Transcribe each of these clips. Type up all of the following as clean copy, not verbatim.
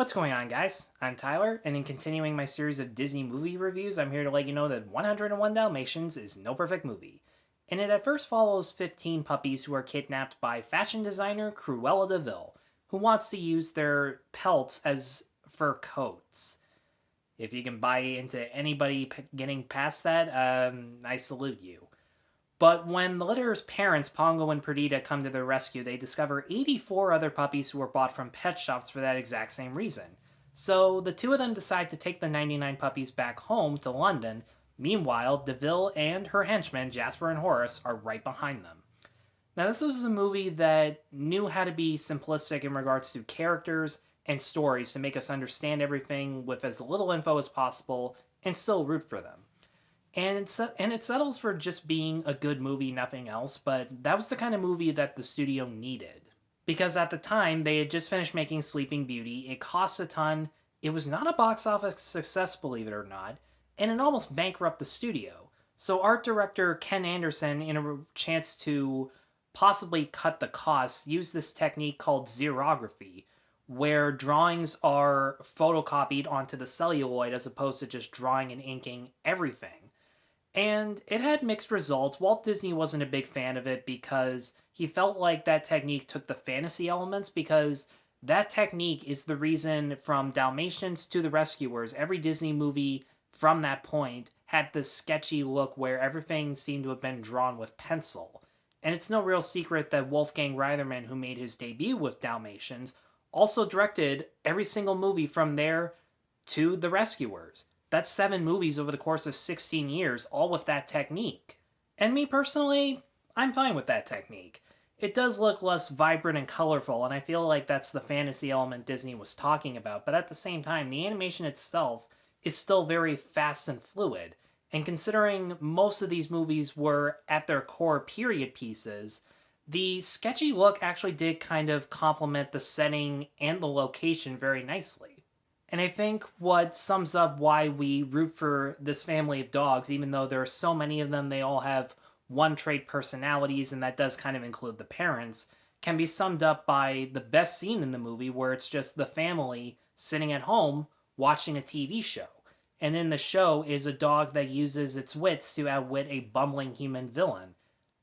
What's going on, guys? I'm Tyler, and in continuing my series of Disney movie reviews, I'm here to let you know that 101 Dalmatians is no perfect movie. And it at first follows 15 puppies who are kidnapped by fashion designer Cruella de Vil, who wants to use their pelts as fur coats. If you can buy into anybody getting past that, I salute you. But when the litter's parents, Pongo and Perdita, come to their rescue, they discover 84 other puppies who were bought from pet shops for that exact same reason. So the two of them decide to take the 99 puppies back home to London. Meanwhile, deVille and her henchmen, Jasper and Horace, are right behind them. Now, this was a movie that knew how to be simplistic in regards to characters and stories to make us understand everything with as little info as possible and still root for them. And it settles for just being a good movie, nothing else, but that was the kind of movie that the studio needed. Because at the time, they had just finished making Sleeping Beauty, it cost a ton, it was not a box office success, believe it or not, and it almost bankrupted the studio. So art director Ken Anderson, in a chance to possibly cut the costs, used this technique called xerography, where drawings are photocopied onto the celluloid as opposed to just drawing and inking everything. And it had mixed results. Walt Disney wasn't a big fan of it because he felt like that technique took the fantasy elements, because that technique is the reason from Dalmatians to The Rescuers, every Disney movie from that point had this sketchy look where everything seemed to have been drawn with pencil. And it's no real secret that Wolfgang Reitherman, who made his debut with Dalmatians, also directed every single movie from there to The Rescuers. That's 7 movies over the course of 16 years, all with that technique. And me personally, I'm fine with that technique. It does look less vibrant and colorful, and I feel like that's the fantasy element Disney was talking about, but at the same time, the animation itself is still very fast and fluid. And considering most of these movies were, at their core, period pieces, the sketchy look actually did kind of complement the setting and the location very nicely. And I think what sums up why we root for this family of dogs, even though there are so many of them, they all have one trait personalities, and that does kind of include the parents, can be summed up by the best scene in the movie where it's just the family sitting at home watching a TV show. And in the show is a dog that uses its wits to outwit a bumbling human villain.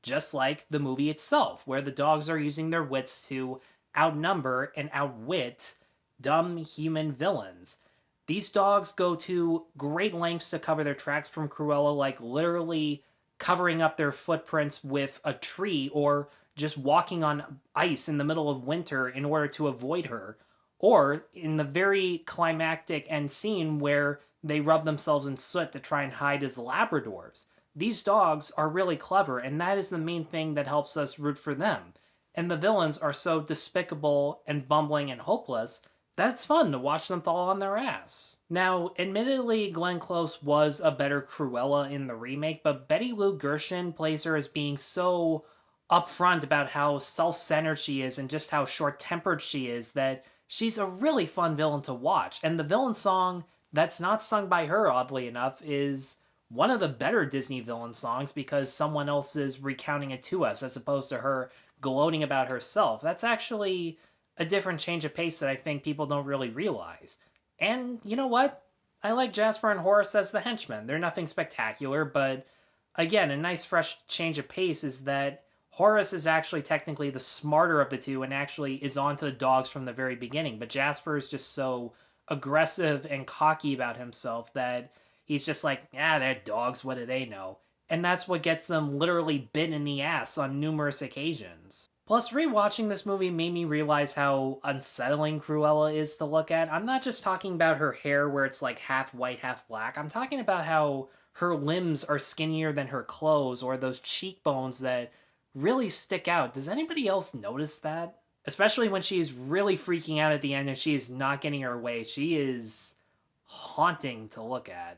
Just like the movie itself, where the dogs are using their wits to outnumber and outwit dumb human villains. These dogs go to great lengths to cover their tracks from Cruella, like literally covering up their footprints with a tree or just walking on ice in the middle of winter in order to avoid her. Or in the very climactic end scene where they rub themselves in soot to try and hide as Labradors. These dogs are really clever, and that is the main thing that helps us root for them. And the villains are so despicable and bumbling and hopeless that it's fun to watch them fall on their ass. Now, admittedly, Glenn Close was a better Cruella in the remake, but Betty Lou Gershon plays her as being so upfront about how self-centered she is and just how short-tempered she is that she's a really fun villain to watch. And the villain song that's not sung by her, oddly enough, is one of the better Disney villain songs because someone else is recounting it to us as opposed to her gloating about herself. That's actually a different change of pace that I think people don't really realize. And you know what? I like Jasper and Horace as the henchmen. They're nothing spectacular, but again, a nice fresh change of pace is that Horace is actually technically the smarter of the two and actually is onto the dogs from the very beginning, but Jasper is just so aggressive and cocky about himself that he's just like, they're dogs, what do they know? And that's what gets them literally bit in the ass on numerous occasions. Plus, rewatching this movie made me realize how unsettling Cruella is to look at. I'm not just talking about her hair where it's like half white, half black. I'm talking about how her limbs are skinnier than her clothes, or those cheekbones that really stick out. Does anybody else notice that? Especially when she's really freaking out at the end and she is not getting her way. She is haunting to look at.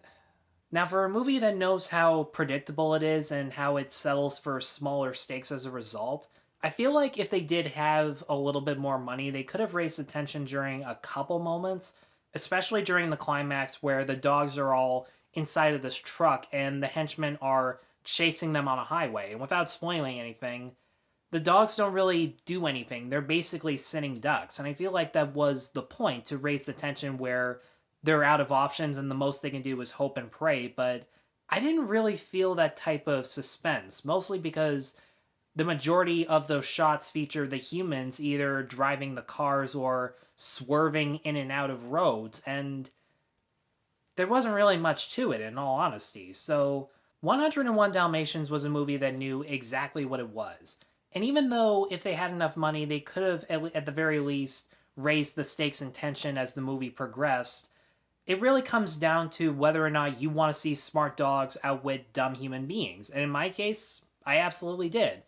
Now, for a movie that knows how predictable it is and how it settles for smaller stakes as a result, I feel like if they did have a little bit more money, they could have raised the tension during a couple moments, especially during the climax where the dogs are all inside of this truck and the henchmen are chasing them on a highway. And without spoiling anything, the dogs don't really do anything. They're basically sitting ducks. And I feel like that was the point, to raise the tension where they're out of options and the most they can do is hope and pray. But I didn't really feel that type of suspense, mostly because the majority of those shots feature the humans either driving the cars or swerving in and out of roads. And there wasn't really much to it, in all honesty. So 101 Dalmatians was a movie that knew exactly what it was. And even though if they had enough money, they could have, at the very least, raised the stakes and tension as the movie progressed, it really comes down to whether or not you want to see smart dogs outwit dumb human beings. And in my case, I absolutely did.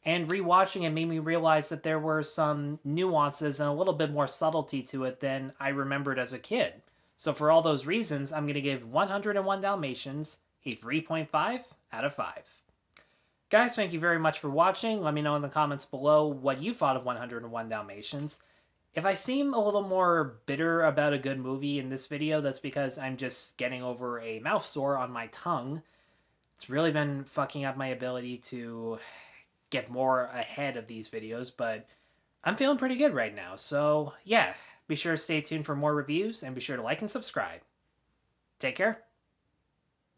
And rewatching it made me realize that there were some nuances and a little bit more subtlety to it than I remembered as a kid. So for all those reasons, I'm going to give 101 Dalmatians a 3.5 out of 5. Guys, thank you very much for watching. Let me know in the comments below what you thought of 101 Dalmatians. If I seem a little more bitter about a good movie in this video, that's because I'm just getting over a mouth sore on my tongue. It's really been fucking up my ability to get more ahead of these videos, but I'm feeling pretty good right now. So yeah, be sure to stay tuned for more reviews and be sure to like and subscribe. Take care.